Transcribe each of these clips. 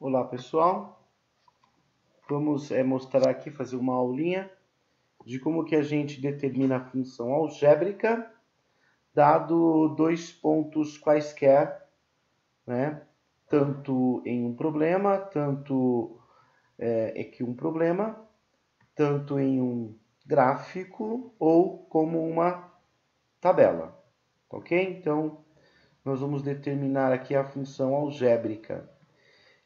Olá pessoal, vamos mostrar aqui, fazer uma aulinha de como que a gente determina a função algébrica dado dois pontos quaisquer, né? Tanto em um problema, tanto em um gráfico ou como uma tabela, ok? Então, nós vamos determinar aqui a função algébrica.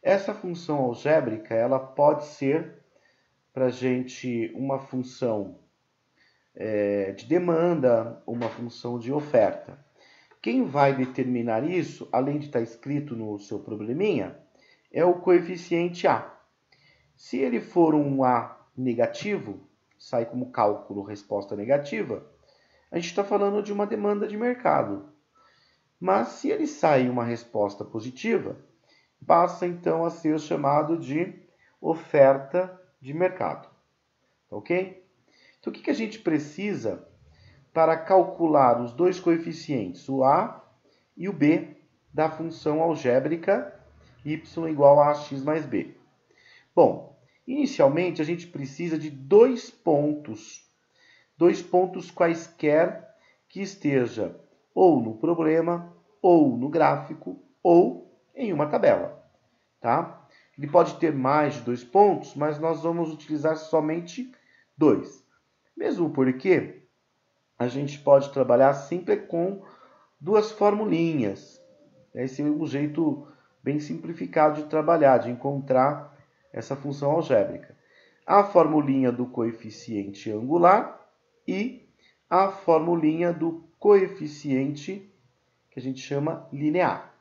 Essa função algébrica, ela pode ser para a gente uma função de demanda, uma função de oferta. Quem vai determinar isso, além de estar escrito no seu probleminha, é o coeficiente A. Se ele for um A negativo, sai como cálculo resposta negativa, a gente está falando de uma demanda de mercado. Mas se ele sai uma resposta positiva, passa então a ser chamado de oferta de mercado. Ok? Então, o que a gente precisa para calcular os dois coeficientes, o A e o B, da função algébrica y igual a x mais b? Bom, inicialmente a gente precisa de dois pontos quaisquer que esteja ou no problema, ou no gráfico, ou em uma tabela. Tá? Ele pode ter mais de dois pontos, mas nós vamos utilizar somente dois. Mesmo porque a gente pode trabalhar sempre com duas formulinhas. Esse é um jeito bem simplificado de trabalhar, de encontrar essa função algébrica. A formulinha do coeficiente angular e a formulinha do coeficiente que a gente chama linear.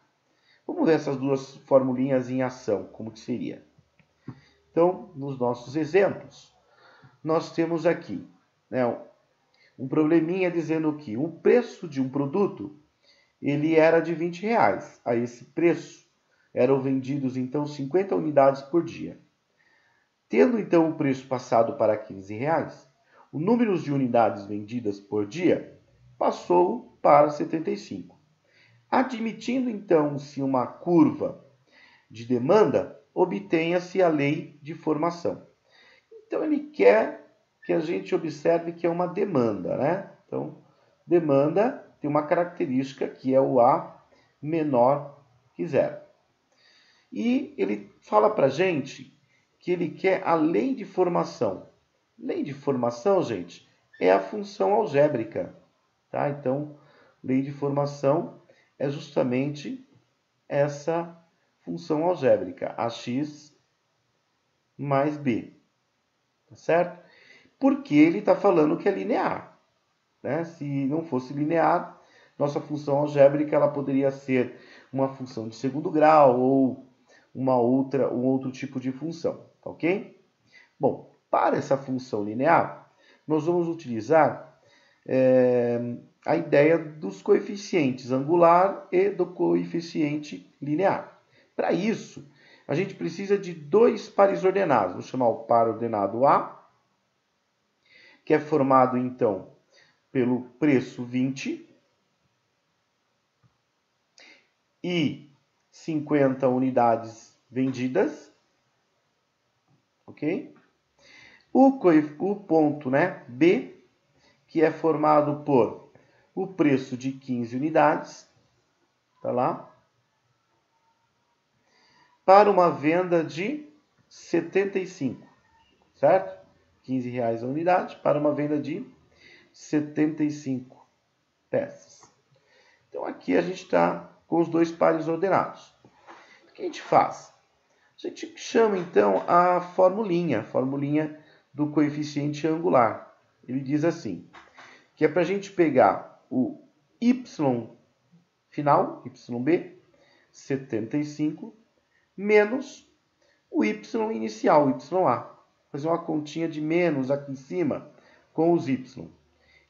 Vamos ver essas duas formulinhas em ação, como que seria. Então, nos nossos exemplos, nós temos aqui, né, um probleminha dizendo que o preço de um produto ele era de R$20. A esse preço eram vendidos então 50 unidades por dia. Tendo então o preço passado para R$15, o número de unidades vendidas por dia passou para 75. Admitindo então-se uma curva de demanda, obtenha-se a lei de formação. Então ele quer que a gente observe que é uma demanda, né? Então, demanda tem uma característica que é o A menor que zero. E ele fala para a gente que ele quer a lei de formação. Lei de formação, gente, é a função algébrica, tá? Então, lei de formação é justamente essa função algébrica, ax mais b, tá certo? Porque ele está falando que é linear, né? Se não fosse linear, nossa função algébrica ela poderia ser uma função de segundo grau ou um outro tipo de função, tá ok? Bom, para essa função linear, nós vamos utilizar a ideia dos coeficientes angular e do coeficiente linear. Para isso, a gente precisa de dois pares ordenados. Vou chamar o par ordenado A, que é formado então pelo preço 20 e 50 unidades vendidas, ok? O ponto, né, B, que é formado por o preço de 15 unidades, tá lá, para uma venda de 75, certo? R$15 a unidade para uma venda de 75 peças. Então aqui a gente está com os dois pares ordenados. O que a gente faz? A gente chama então a formulinha do coeficiente angular. Ele diz assim, que é para a gente pegar o y final, yb, 75, menos o y inicial, ya. Fazer uma continha de menos aqui em cima com os y.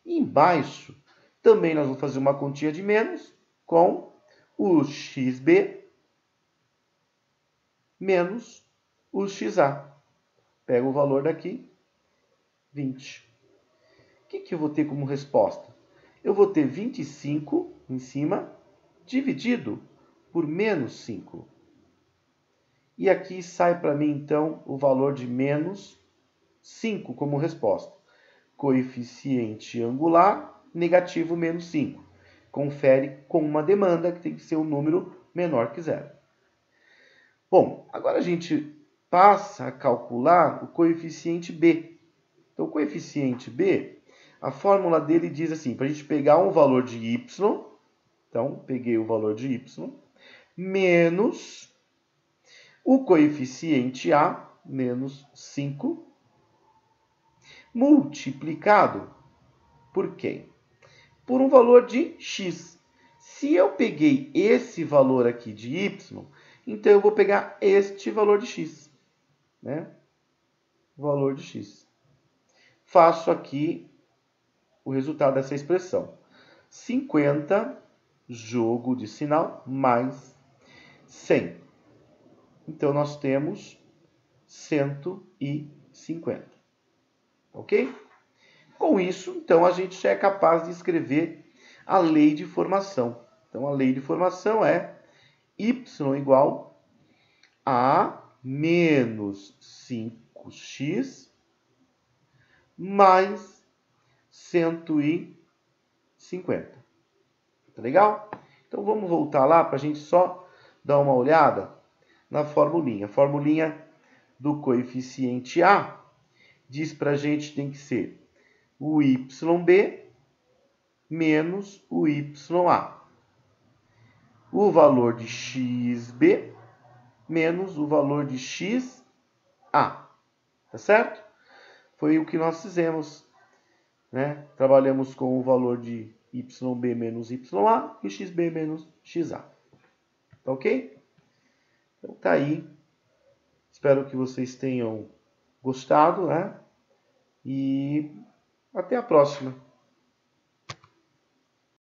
E embaixo, também nós vamos fazer uma continha de menos com o xb menos o xa. Pego o valor daqui, 20. O que eu vou ter como resposta? Eu vou ter 25 em cima, dividido por menos 5. E aqui sai para mim, então, o valor de menos 5 como resposta. Coeficiente angular, negativo menos 5. Confere com uma demanda que tem que ser um número menor que zero. Bom, agora a gente passa a calcular o coeficiente B. Então, o coeficiente B, a fórmula dele diz assim, para a gente pegar um valor de y, então, peguei o valor de y, menos o coeficiente A, menos 5, multiplicado por quem? Por um valor de x. Se eu peguei esse valor aqui de y, então eu vou pegar este valor de x, né? Valor de x. Faço aqui o resultado dessa expressão. 50, jogo de sinal, mais 100. Então, nós temos 150. Ok? Com isso, então, a gente já é capaz de escrever a lei de formação. Então, a lei de formação é y igual a menos 5x mais 150. Tá legal? Então, vamos voltar lá para a gente só dar uma olhada na formulinha. A formulinha do coeficiente A diz para a gente que tem que ser o YB menos o YA. O valor de XB menos o valor de XA. Tá certo? Foi o que nós fizemos, né? Trabalhamos com o valor de YB menos YA e XB menos XA. Tá ok? Então tá aí. Espero que vocês tenham gostado, né? E até a próxima.